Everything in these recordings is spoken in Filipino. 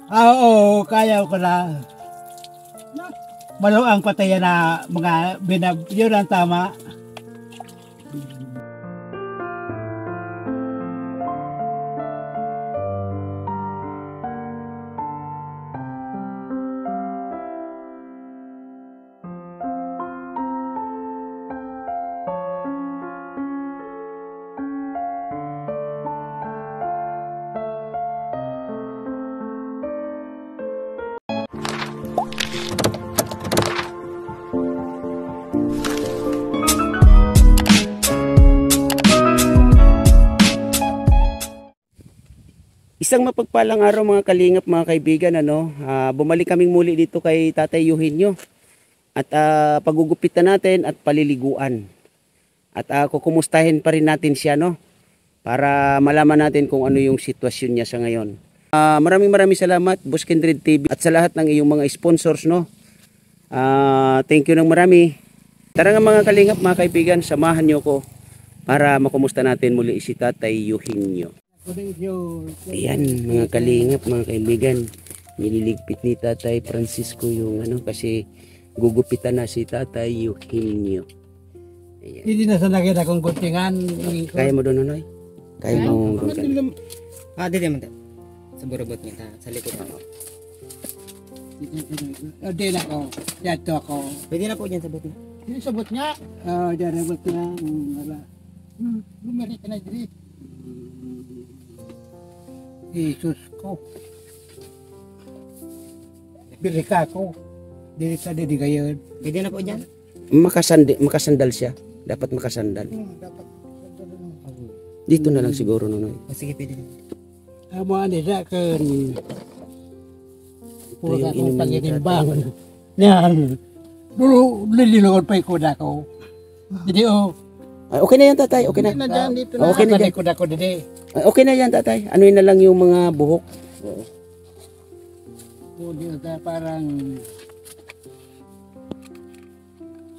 Oo, kaya ko na. Malo ang patayan na mga yun ang tama. Isang mapagpalang araw mga kalingap, mga kaibigan, bumalik kaming muli dito kay Tatay Eugenio at pagugupitan natin at paliliguan at kukumustahin pa rin natin siya, no, para malaman natin kung ano yung sitwasyon niya sa ngayon. Maraming salamat Boss Kindred TV at sa lahat ng iyong mga sponsors, no. Thank you ng marami. Tara nga mga kalingap, mga kaibigan, samahan niyo ko para makumusta natin muli si Tatay Eugenio. Ayan mga kalingap, mga kaibigan, nililigpit ni Tatay Francisco yung kasi gugupitan na si Tatay Eugenio. Ayan. Hindi na sa nakita kong kuntingan. Kaya mo doon, Nonoy? Kaya mo doon ka? Di naman sa burabot niya, sa likod ako. Hindi na ako, dito ako. Pwede na po dyan sa buti. Hindi sabot niya. Dyan sabot niya. Lumari ka na dito. Jesus ko. Birika ko. Dili sa didi gayon. Pwede na po dyan? Makasandal siya. Dapat makasandal. Dapat. Dito na lang siguro, Nonoy. Sige, pwede na. Amo ani sa kan. Puro yung ka inuman kong ni paginimbang. Yan. Dulu lililungan pa ikuda ko. Jadi Ay, okay na yan, Tatay. Okay na. dyan, dito na. Okay na dyan. Ikuda ko didi. Ay, okay na yan, Tatay. Ano yun na lang yung mga buhok. Dito na parang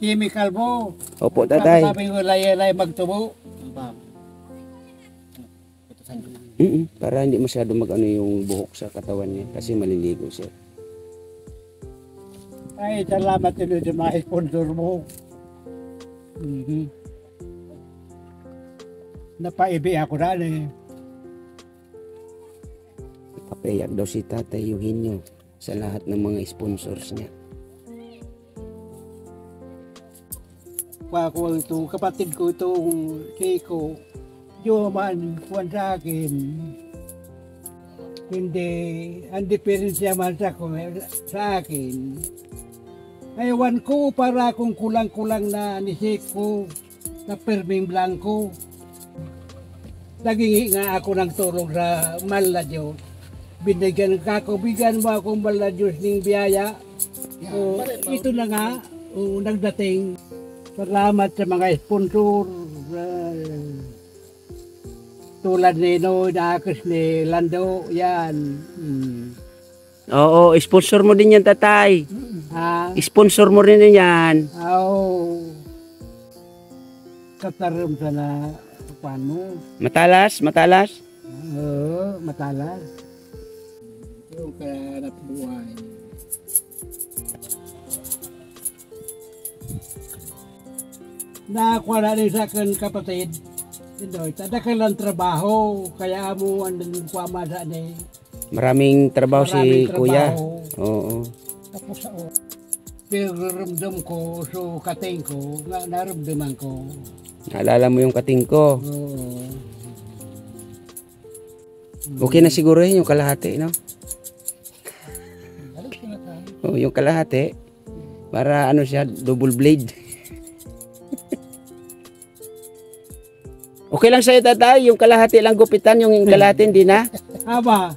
chemical mo. Opo, Tatay. Sabi ko lay magtubo. Para hindi masyado yung buhok sa katawan niya kasi maliligo siya. Ay, salamat din sa mga sponsor mo. Napaibi ako na Papayak daw si Tatay Eugenio sa lahat ng mga sponsors niya. Ako ito, kapatid ko itong Keiko. Yung man kuwan sa akin. Hindi, ang diferensya man sa akin. Ayawan ko para kung kulang-kulang na nisik ko na perming blanco. Nagingi nga ako ng tulong sa mahal na Diyos. Binigyan mo akong mahal na Diyos ng biyaya. Ito na nga, nagdating. Salamat sa mga sponsor. Tulad ni Nakis ni Lando, yan. Oo, sponsor mo din yan, Tatay. Sponsor mo rin yan. Oo. Katarum sana. Paano? Matalas? Oo, matalas. Yung kahanap buhay. Nakakuha na rin sa akin kapatid. Tadakan lang trabaho, kaya mo andun kuha sa ni. Maraming trabaho si Kuya. Oo. Tapos pero ramdam ko, so kating ko, naramdaman ko. Naalala mo yung kating ko. Oo. Okay na siguro yun, yung kalahati, no? Oh, yung kalahati. Para siya, double blade. Okay lang sa'yo, Tatay, yung kalahati lang gupitan, yung kalahati hindi na? Aba,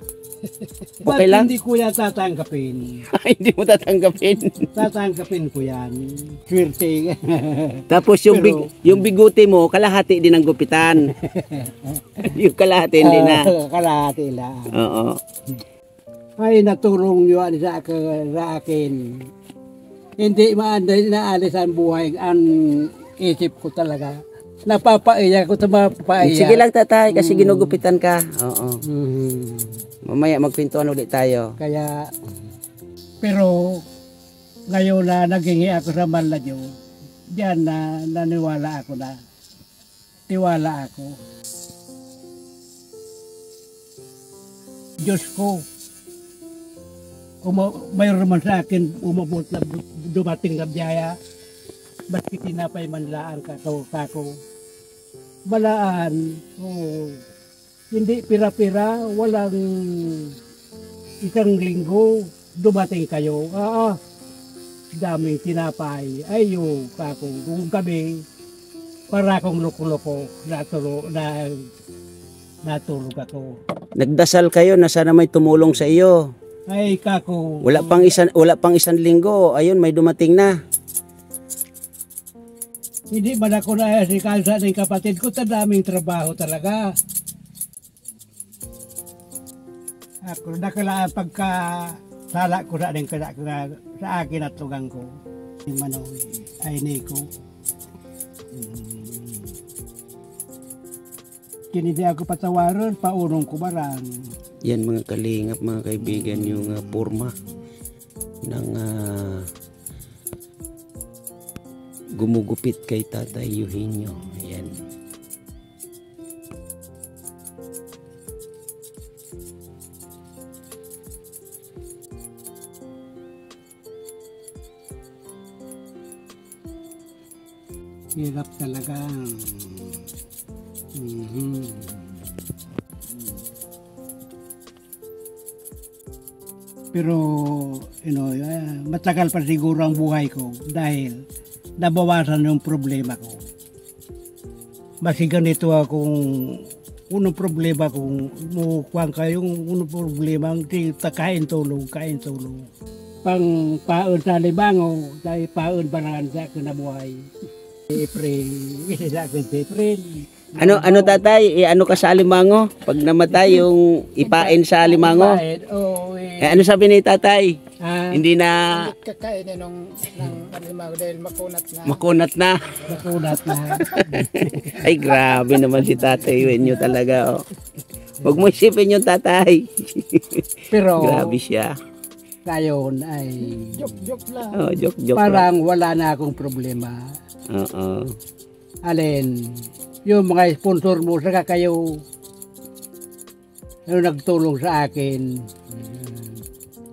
Okay lang? hindi ko yan tatanggapin? Hindi mo tatanggapin. Tatanggapin ko yan. Swerte. Tapos yung biguti mo, kalahati din ang gupitan. Yung kalahati hindi na. Kalahati lang. Oo. Ay, natulong yun sa akin. Hindi naalis ang buhay, ang isip ko talaga. napapaiyak ko sa mga papaiyak. Sige lang tatay, kasi ginugupitan ka. Oo. Mhm. Mamaya magpintuan ulit tayo. Kaya, pero ngayon na naghingi ako sa Maladyo, diyan na naniwala ako na. Tiwala ako. Diyos ko, kung mayroon man sa akin umabot na dumating na biyaya, baski tinapay manlaan kako. Balaan, hindi pira-pira, walang isang linggo, dumating kayo. Daming tinapay. Ayo, kako. Kung kami, para akong loko-loko, natulog ako. Nagdasal kayo na sana may tumulong sa iyo. Ay, kako. Wala pang isang linggo. Ayun, may dumating na. Hindi man ako naasikansa ng kapatid ko, daming trabaho talaga. Ako nakalaan pagka sala ko sa ating sa akin at tugang ko. Yung Manoy, ay Nico. Kinidi ako patawaran, paunong ko barang. Yan mga kalingap, mga kaibigan, yung porma ng gumugupit kay Tatay Eugenio. Ayan. Hirap talaga. Pero, matagal pa siguro ang buhay ko dahil nabawasan yung problema ko. Kasi ganito akong unong problema kung mukuha kayong unong problema ang kain tulog. Pang paon sa libango, dahil paon barangan sa kinabuhay. April, isa sa akin si April. Ano tatay, ano ka sa alimango? Pag namatay yung ipain sa alimango. Ano sabi ni tatay? Hindi na kakainin ng alimango dahil makunat na. makunat na. Nakunat na. Ay grabe naman si Tatay Eugenio talaga. Oh. Huwag mo isipin yung tatay. Pero Grabe siya. ngayon ay Joke lang. Oh, joke lang. parang wala na akong problema. Oo. Alin, yung mga sponsor mo, saka kayo nagtulong sa akin.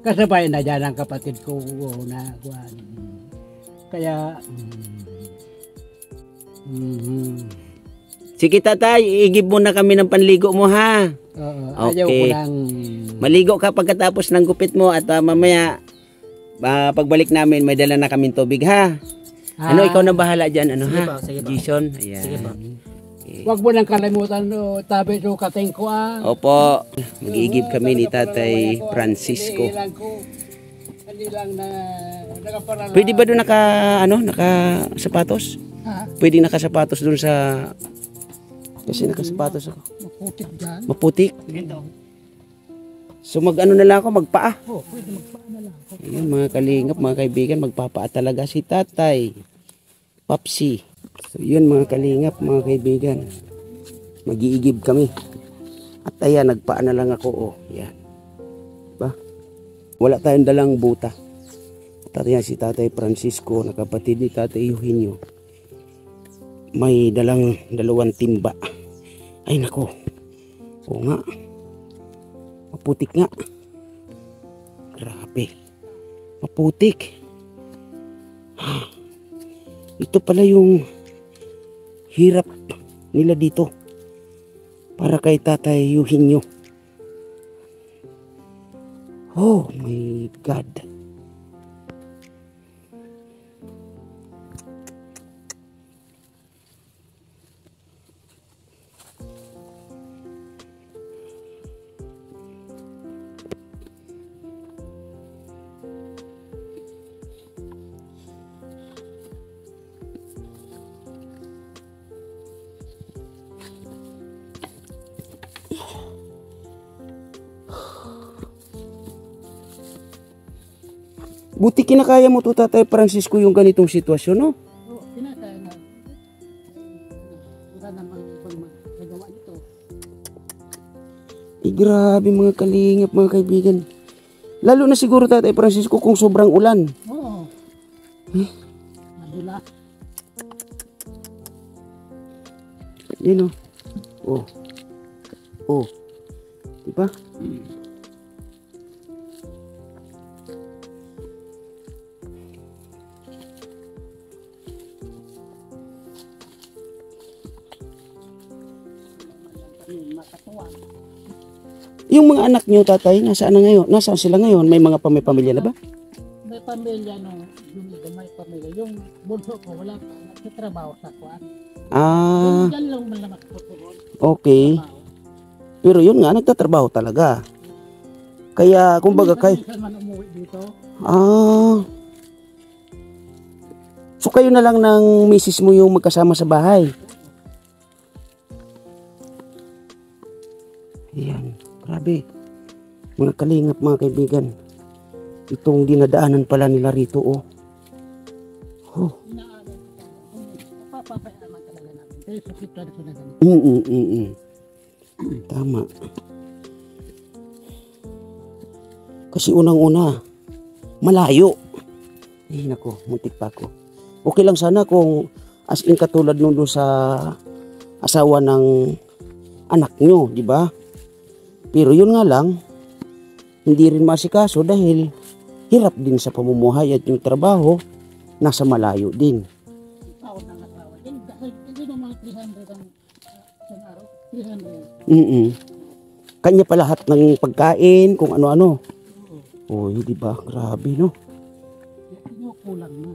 Kasabay na dyan ang kapatid ko na kuwan. Kaya, Sige tatay, igib muna kami ng panligo mo ha. ayaw ko Okay. lang. Maligo ka pagkatapos ng gupit mo at mamaya pagbalik namin may dala na kaming tubig ha. Ano, ikaw na bahala dyan, ano Sige ha? po, sige po. Jason, ayan. Sige po. Huwag mo nang kalimutan, tabi so kating ko Opo, mag-iigib kami ni Tatay Francisco. Hindi lang na nakaparala. Pwede ba doon naka-sapatos? Ha? Pwede naka-sapatos doon sa... Kasi naka-sapatos ako. Maputik dyan. Maputik. So mag-ano na lang ako, magpaa. Pwede magpaana lang. Ayun mga kalingap, mga kaibigan, magpapaa talaga si Tatay Papsi. So yun mga kalingap, mga kaibigan, mag-iigib kami. At ayan, nagpaa na lang ako. Oh, yan. Ba? Wala tayong dalang buta. At ayan si Tatay Francisco, na kapatid ni Tatay Eugenio. May dalang 2 timba. Ay nako. Oo nga. Maputik nga. Grabe. Maputik. Ito pala yung hirap nila dito para kay Tatay Eugenio. Oh my God. Buti kinakaya mo to Tatay Francisco yung ganitong sitwasyon, no? Kinakaya na. Grabe mga kalingap, mga kaibigan. Lalo na siguro Tatay Francisco kung sobrang ulan. Oo. Madula. Yan o. Oh. Oh. Diba? Makatuwang. Yung mga anak nyo, tatay, nasaan na ngayon? Nasaan sila ngayon? May pamilya na ba? May pamilya no, yung iba may pamilya. Yung bunso ko wala pa, nagtatrabaho sa kuan. Ah, Diyan lang man lang nakatutuon. okay. Pero yun nga, nagtatrabaho talaga. Kaya, kumbaga, Minsan man umuwi dito. So kayo na lang ng misis mo yung magkasama sa bahay? Ayan, grabe. Mga kalingap, mga kaibigan. Itong dinadaanan pala nila rito, oh. Oh. Papapayaan talaga namin. Kaya sa sitwasyon na ganito. Tama. Kasi unang-una, malayo. Nako, muntik pa ako. Okay lang sana kung as in katulad nung doon sa asawa ng anak nyo, di ba? Pero yun nga lang, hindi rin masikaso dahil hirap din sa pamumuhay at yung trabaho nasa malayo din. Tawag ng asawa. Hindi na mga 300 ang isang araw. 300. Kanya pa lahat ng pagkain, kung ano-ano. Oh, di ba? Grabe, no? Kulang na.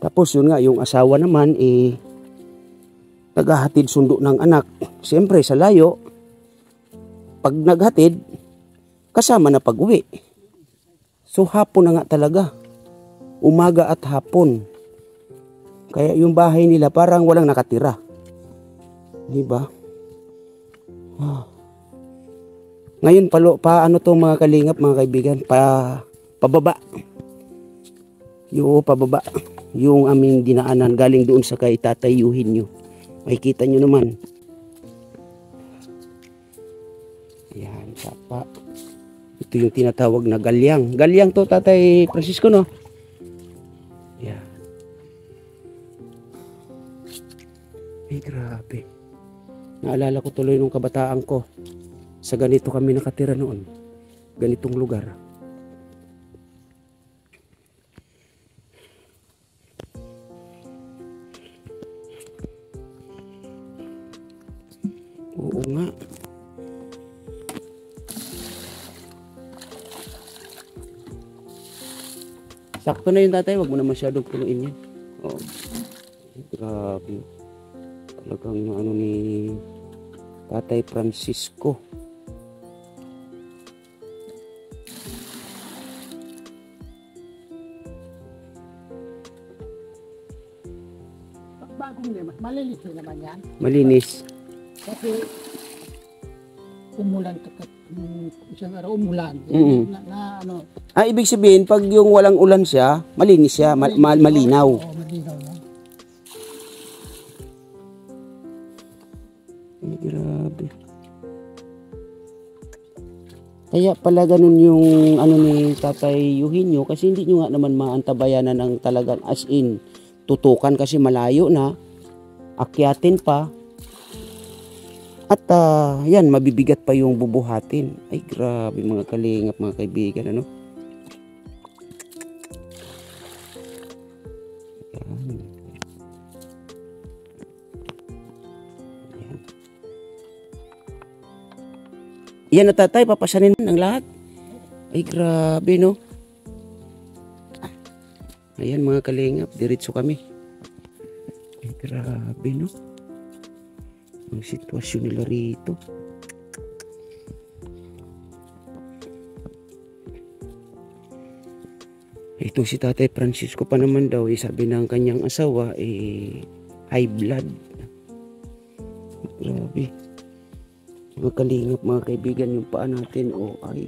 Tapos yun nga, yung asawa naman, naghahatid sundo ng anak. Siyempre, sa layo, pag naghatid, kasama na pag-uwi. So, hapon na nga talaga. Umaga at hapon. Kaya yung bahay nila parang walang nakatira. Di ba? Ngayon, paano to mga kalingap, mga kaibigan? Pababa. Pababa. Yung aming dinaanan galing doon sa kay tatayuhin nyo. Makikita nyo naman. Ayan, sapa. Ito yung tinatawag na galyang. Galyang to, Tatay Francisco, no? Ayan. Ay, grabe. Naalala ko tuloy nung kabataan ko. Sa ganito kami nakatira noon. Ganitong lugar. Oo nga. Sakto na yun, tatay. Huwag mo na masyadong punuin yan. Oo. Grabe. Talagang ano ni Tatay Francisco. Bagong naman. Malinis din naman yan. Malinis. Kasi umulan isang araw umulan. Ano, Ibig sabihin, pag yung walang ulan siya, malinis siya, malinaw. Oo, malinaw na. Ay, grabe. Kaya pala ganun yung ano ni Tatay Eugenio kasi hindi nyo nga naman maantabayanan ng talagang as in tutukan kasi malayo na, akyatin pa. At yan, mabibigat pa yung bubuhatin. Ay, grabe mga kalingap, mga kaibigan, ano? Yan. Yan. Yan na tatay, papasanin ng lahat. Ay, grabe, no? Ayan mga kalingap, diretso kami. Ay, grabe, no? Ang sitwasyon nila rito. Ito si Tatay Francisco pa naman daw, sabi ng kanyang asawa, high blood. Grabe. Mga kalingap, mga kaibigan, yung paa natin, ay.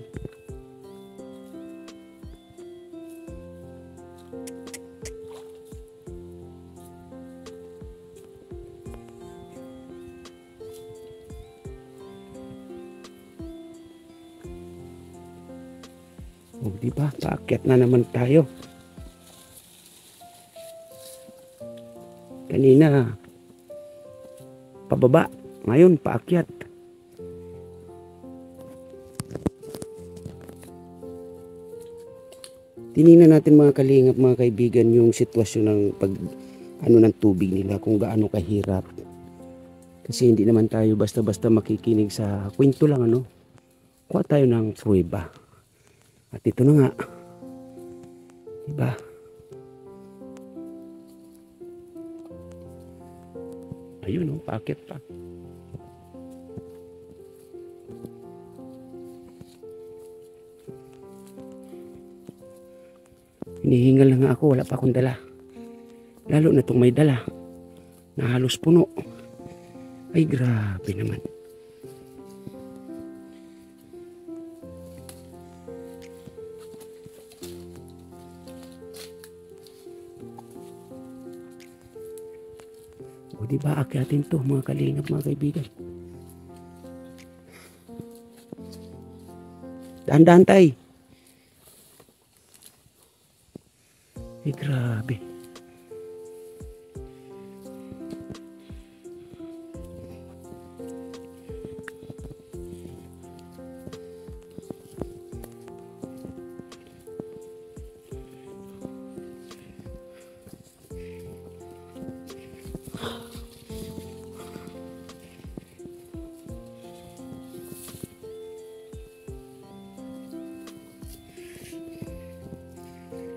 O, di ba? Paakyat na naman tayo. Kanina, pababa. Ngayon, paakyat. Tinignan natin mga kalingap, mga kaibigan, yung sitwasyon ng ng tubig nila, kung gaano kahirap. Kasi hindi naman tayo basta-basta makikinig sa kwento lang, ano. Kuha tayo ng pruweba. At ito na nga. Diba? Ayun, oh, paakyat pa. Hinihingal na nga ako, wala pa akong dala. Lalo na itong may dala na halos puno. Ay, grabe naman. O, diba, akyatin to, mga kalingap, mga kaibigan. Dahan-dahan tay. Ay, grabe.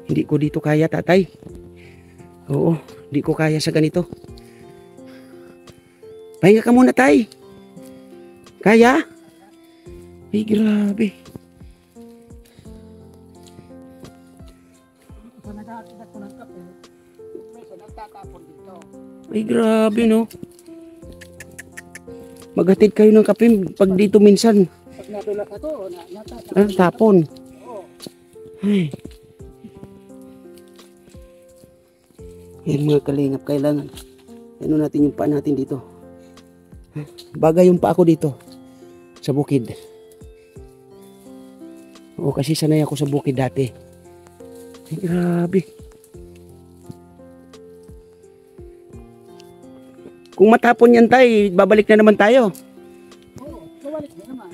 Hindi ko dito kaya, tatay. Oo, hindi ko kaya sa ganito. Pahinga ka muna, tay. Kaya? Ay, grabe. Kung nag-aakyat ako ng kape, may nagtatapon dito. Ay, grabe, no? Maghatid kayo ng kape pag dito minsan. Pag nadulas ako, natatapon. Tapon. Oo. Ay. Yan mga kalingap, kailangan. Ano natin yung paa natin dito. Bagay yung paa ko dito. Sa bukid. Oo, kasi sanay ako sa bukid dati. Ay, grabe. Kung matapon yan tayo, babalik na naman tayo. Oo, kawalik na naman.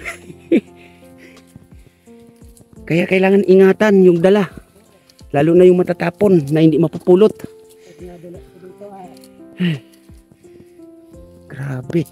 Kaya kailangan ingatan yung dala. Lalo na yung matatapon na hindi mapupulot. Pag nadulas ko dito, Grabe.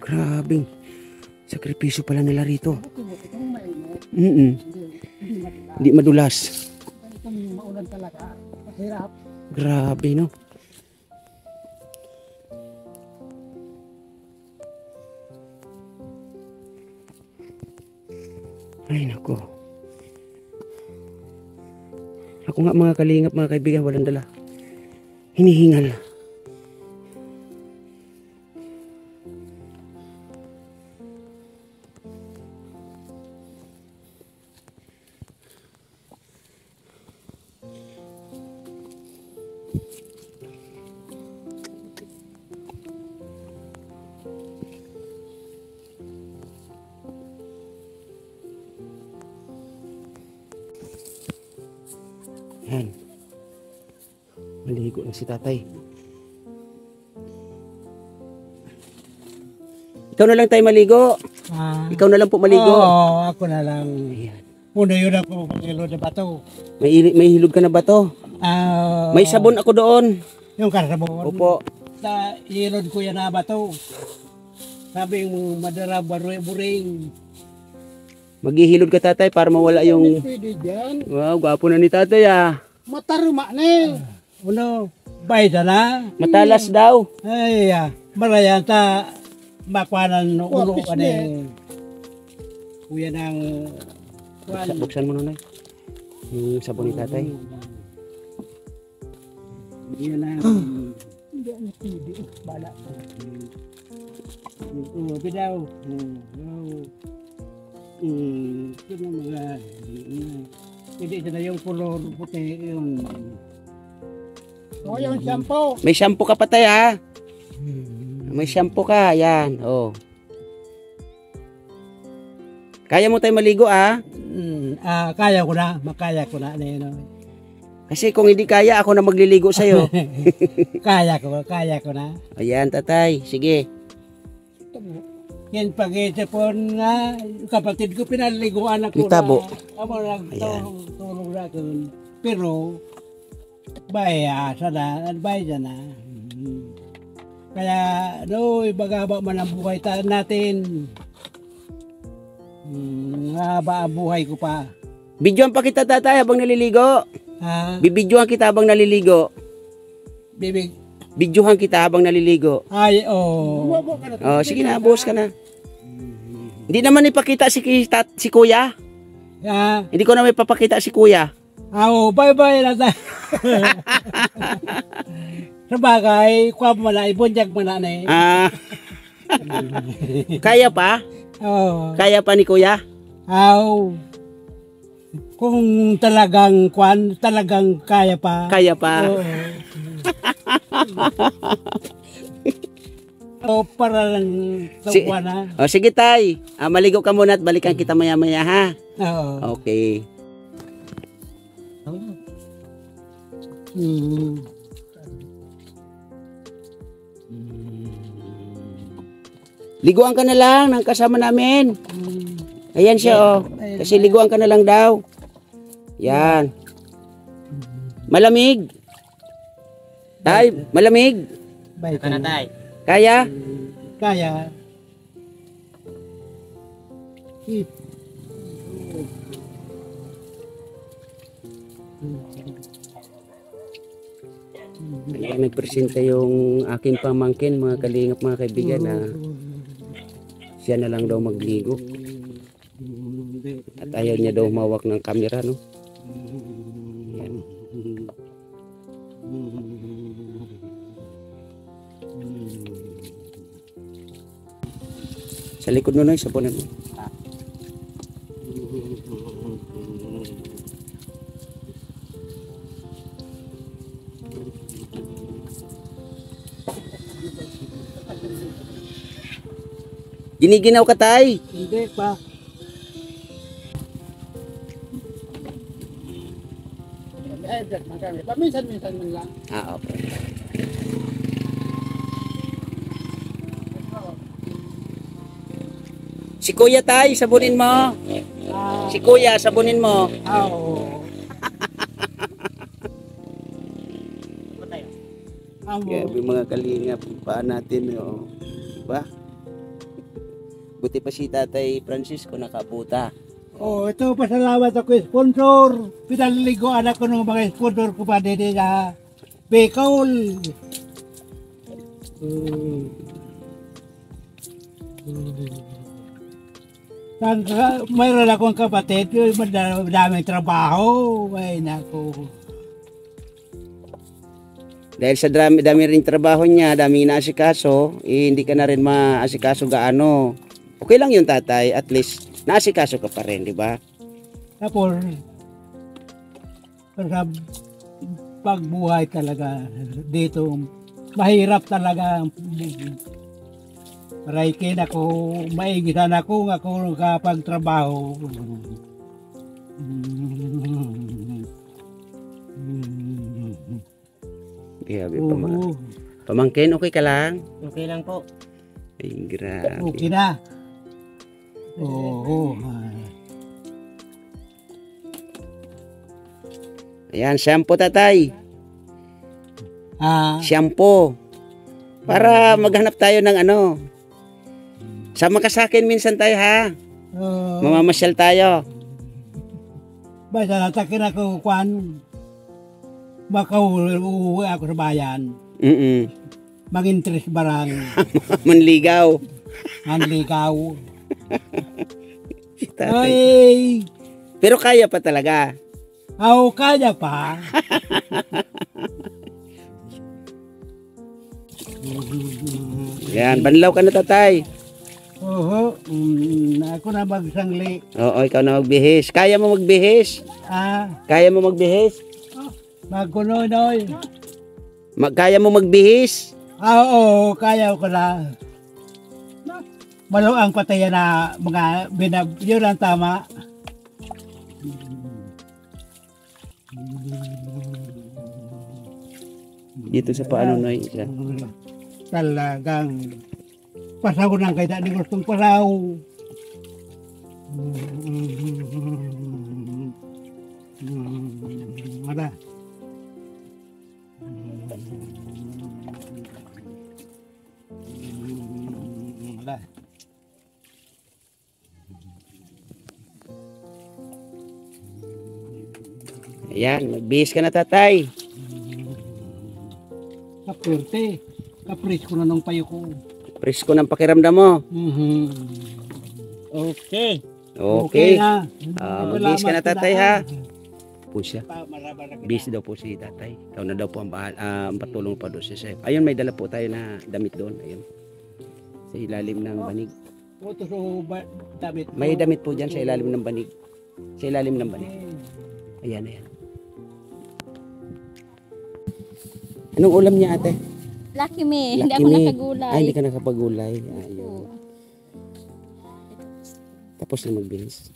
Grabing sakripisyo pala nila rito. buti-buti kung mainit. Hindi madulas. Ganitong maulan talaga. Mahirap. Grabe, no? Ay, nako. Ako nga mga kalingap, mga kaibigan, walang dala. Hinihingal. Yan. Maligo na si tatay. Ikaw na lang tayo maligo. Ikaw na lang po maligo. Oo, ako na lang. Ayan. Puno yun ako pagkilo na bato. May hilog ka na ba to? May sabon ako doon. Yung karabon. Opo. Sa ilod ko yan na bato. Sabi mo, madara buring. Maghihilod ka tatay para mawala yung... Pwede dyan. Wow, gwapo na ni tatay ah. Mataruma na eh. Uno, bayda na. Matalas daw. Ay, marayan ta makwanan ulo ka na eh. Kuya ng... Buksan mo na yung sabon ni tatay. Yan na. Hindi ang hindi. Bala. Oo, bidaw. Ito na mga. Hindi ito na yung color puti yun. O, yung shampoo. May shampoo ka pa tayo ha. May shampoo ka. Yan. Oh. Kaya mo tayo maligo ah. Kaya ko na. Makaya ko na. Kasi kung hindi kaya, ako na magliligo sa'yo. Kaya ko na. Ayan, tatay. Sige. Yan pag-isipon nga, kapatid ko pinaliguan ako Itabo. na. Amo nagtulong na ako. Pero, baya, sana, baya na. Kaya, no, ibagaba man ang buhay natin. Haba ang buhay ko pa. Bidyoan pa kita tatay habang naliligo. Ha? Bibidyohan kita habang naliligo. Bibig. Bidyohan kita habang naliligo. Ay, oh. Oh, sige na, buhos ka na. Hindi naman ipakita si kuya. Ha? Hindi ko na may papakita si kuya. Bye-bye na tayo. Sabagay, kuha mo na, ibunyag mo na eh. Ah. Kaya pa? Oo. Kaya pa ni kuya? Kung talagang kaya pa. Kaya pa. Oo. Para lang tuwa na. Oh, sige tay. Maligo ka muna at balikan kita maya-maya ha. Oo. Okay. Liguan ka na lang ng kasama namin. Ayan siya oh. Kasi liguan ka na lang daw. Yan. Malamig. Tay, malamig. Bye. Ito na tay. Kaya? Kaya. Ayan, nagpresenta yung aking pamangkin, mga kalingap, mga kaibigan, na siya na lang daw magligo. At ayaw niya daw mawak ng camera, no? Ayan. Sa likod nun, sabunan mo. Giniginaw ka tay. Hindi pa. Minsan man lang. Okay. Si kuya tay, sabunin mo. Si kuya, sabunin mo. Oo. Grabe mga kalingap, paan natin, oh. Diba? Buti pa si Tatay Francisco nakabuta. Ito pasalamat ako sponsor. Pinaliguan ako ng mga sponsor ko pa din sa Bicol. Mayroon akong kapatid, madaming trabaho. Ay, naku. Dahil sa dami rin trabaho niya, daming inaasikaso, hindi ka na rin maasikaso gaano. Okay lang yun tatay, at least naasikaso ka pa rin, di ba? Tapos, sa pagbuhay talaga dito, mahirap talaga. Paraikin ako, maigitan ako nakapagtrabaho. Grabe pa pamangkin, okay ka lang? Okay lang po. Ay, grabe. Okay na. Oo. Ayan, shampoo tatay. Shampoo. Para maghanap tayo ng ano. Sama ka sa akin minsan tayo ha. Mamamasyal tayo. Basta natakin ako kwan. Makauwi ako sa bayan. Mag-interest barang. Manligaw. Manligaw. Si tatay. Ay! Pero kaya pa talaga. Kaya pa. Yan, banlaw ka na tatay. Oo, ako na magsangli. Oo, ikaw na magbihis. Kaya mo magbihis? Kaya mo magbihis? Magkunoy. Kaya mo magbihis? Oo, kaya ko na. Malo ang patayan na mga yun ang tama. Dito sa paano na isa. Talagang pasaw ng kaya di gustong pasaw. Ada. Ada. Ayan, magbihis ka na tatay. Kaperte. Kapris ko na ng payo ko. Presko ng pakiramdam mo. Okay. Okay. na. Magbihis ka na tatay ha. Po siya. Maraba na kita. Busy daw po si tatay. Ikaw na daw po ang patulong pa doon si Chef. Ayun, may dala po tayo na damit doon. Ayun. Sa ilalim ng banig. Puto so damit. May damit po dyan sa ilalim ng banig. Sa ilalim ng banig. Ayan, ayan. Anong ulam niya ate? Lucky me, hindi Lucky ako me. nakagulay. Ay, hindi ka nakapagulay. Ayun. Tapos na magbihis.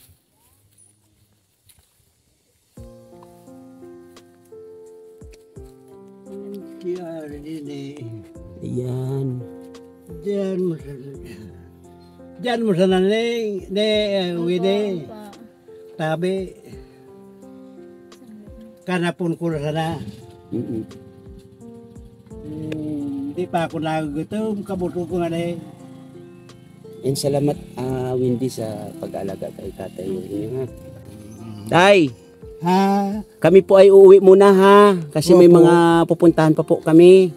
Kaya din eh. Ayan. Diyan mo sa nanay, wini, tabi. Kanapon ko na sana. Di pa ako nagugutom, kabuto ko nga eh. And salamat Windy sa pag-aalaga kay tatay Yuhin ha. Tay, Ha? kami po ay uuwi muna ha. Kasi may Opo. mga pupuntahan pa po kami.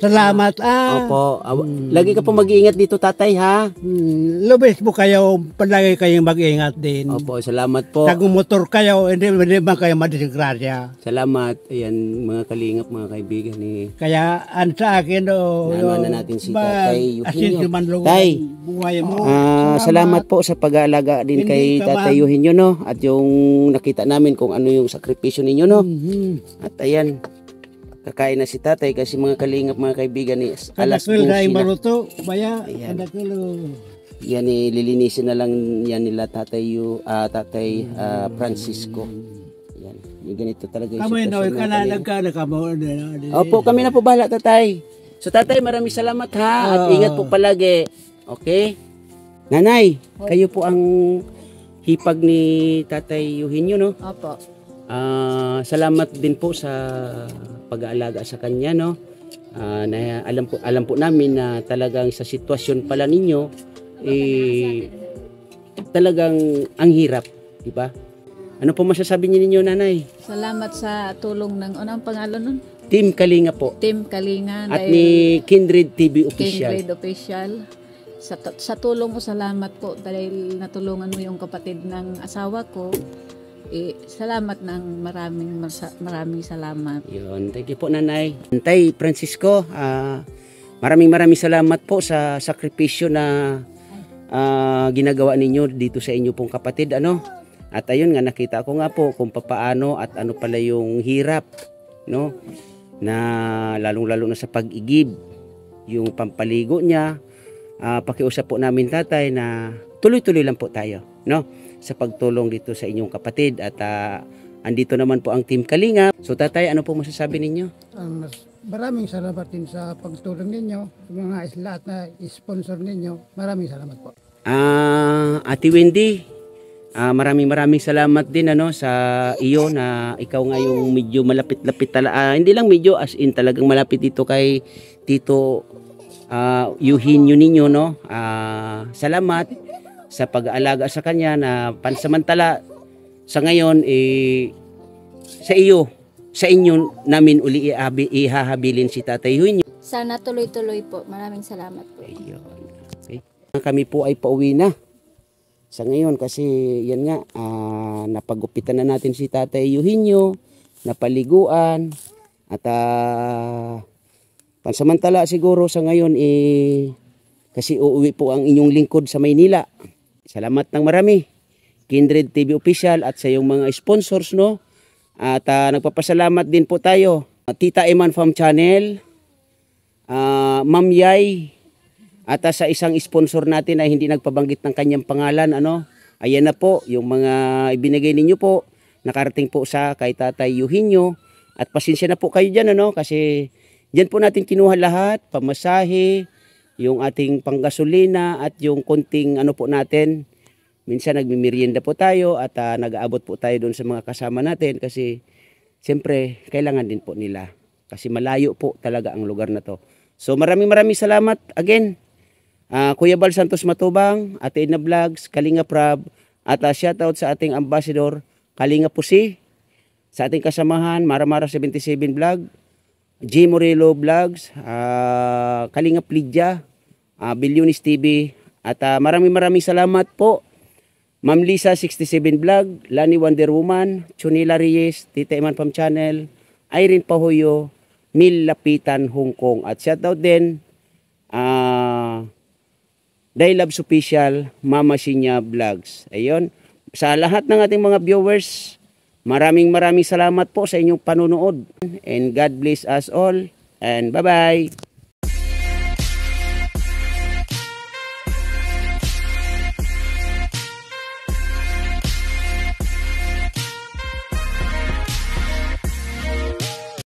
Salamat Opo. Lagi ka po mag-iingat dito tatay ha. Lubis po kayo, palagi kayong mag-ingat din. Opo, salamat po. Nagmumotor kayo, hindi ba kayo madisgrasya. Salamat. Ayan mga kalingap, mga kaibigan ni Kaya an sa akin Naano na natin si Tatay Eugenio. Asin man lugar Tay, buhay mo. salamat po sa pag-aalaga din kay Hindi ka Tatay Eugenio no. At yung nakita namin kung ano yung sakripisyo ninyo no. At ayan, kakain na si tatay kasi mga kalingap, mga kaibigan ni alas 12 Kadakil na na. maruto, baya, Ayan. kadakil. Yan lilinisin na lang yan nila tatay Francisco. Yan. Yung ganito talaga yung Kamoy sitwasyon na, ng kana kalingap. nagkana ka mo. Opo, kami na po bahala tatay. So tatay, maraming salamat ha. At ingat po palagi. Okay? Nanay, kayo po ang hipag ni Tatay Eugenio no? Opo. Salamat din po sa pag-aalaga sa kanya no. Na alam po namin na talagang sa sitwasyon pala ninyo talagang ang hirap, di ba? Ano po masasabi niyo ninyo nanay? Salamat sa tulong ng, anong pangalan nun? Team Kalinga po Team Kalinga. at ni Kindred TV Official. King Grade Official. Sa tulong mo, salamat po dahil natulungan mo yung kapatid ng asawa ko. Salamat ng maraming salamat. Yun, thank you po nanay. Tay Francisco, maraming salamat po sa sakripisyo na ginagawa ninyo dito sa inyo pong kapatid ano. At ayun nga, nakita ko nga po kung papaano at ano pala yung hirap no, na lalong-lalo na sa pag-igib, yung pampaligo niya. Pakiusap po namin tatay na tuloy-tuloy lang po tayo no, sa pagtulong dito sa inyong kapatid. At andito naman po ang Team Kalinga. So tatay, ano po masasabi ninyo? Maraming salamat din sa pagtulong ninyo, sa mga lahat na sponsor ninyo. Maraming salamat po. Ate Wendy, maraming salamat din ano sa iyo na ikaw nga yung medyo malapit-lapit hindi lang medyo, as in talagang malapit dito kay Tito Eugenio ninyo no. Salamat sa pag-aalaga sa kanya na pansamantala sa ngayon sa inyo namin uli ihahabilin si Tatay Eugenio. Sana tuloy-tuloy po. Maraming salamat po. Ayun. Okay. Kami po ay pauwi na sa ngayon kasi yan nga, napagupitan na natin si Tatay Eugenio, napaliguan at pansamantala siguro sa ngayon kasi uuwi po ang inyong lingkod sa Maynila. Salamat ng marami. Kindred TV Official at sa iyong mga sponsors, no? At nagpapasalamat din po tayo. Tita Eman Farm Channel, Ma'am Yay, at sa isang sponsor natin ay hindi nagpabanggit ng kanyang pangalan, ano? Ayan na po, yung mga ibinigay ninyo po, nakarating po sa kay Tatay Eugenio. At pasensya na po kayo dyan, ano? Kasi dyan po natin kinuha lahat, pamasahe, yung ating panggasolina at yung konting ano po natin. Minsan nagmimerienda po tayo at nag-aabot po tayo doon sa mga kasama natin kasi siyempre kailangan din po nila. Kasi malayo po talaga ang lugar na to. So maraming salamat again. Kuya Bal Santos Matubang, Ate Edna Vlogs, Kalinga Prab, at shoutout sa ating ambassador, Kalinga Pusi, sa ating kasamahan, Maramara 77 Vlog, G. Morelo Vlogs, Kalinga Plidya, Bilyonis TV, at maraming salamat po. Ma'am Lisa 67 Vlog, Lani Wonder Woman, Chunila Reyes, Tita Eman Farm Channel, Irene Pahuyo, Mil Lapitan, Hong Kong. At shoutout din, Day Loves Official, Mama Shinya Vlogs. Ayun, sa lahat ng ating mga viewers, maraming salamat po sa inyong panonood. And God bless us all. And bye-bye.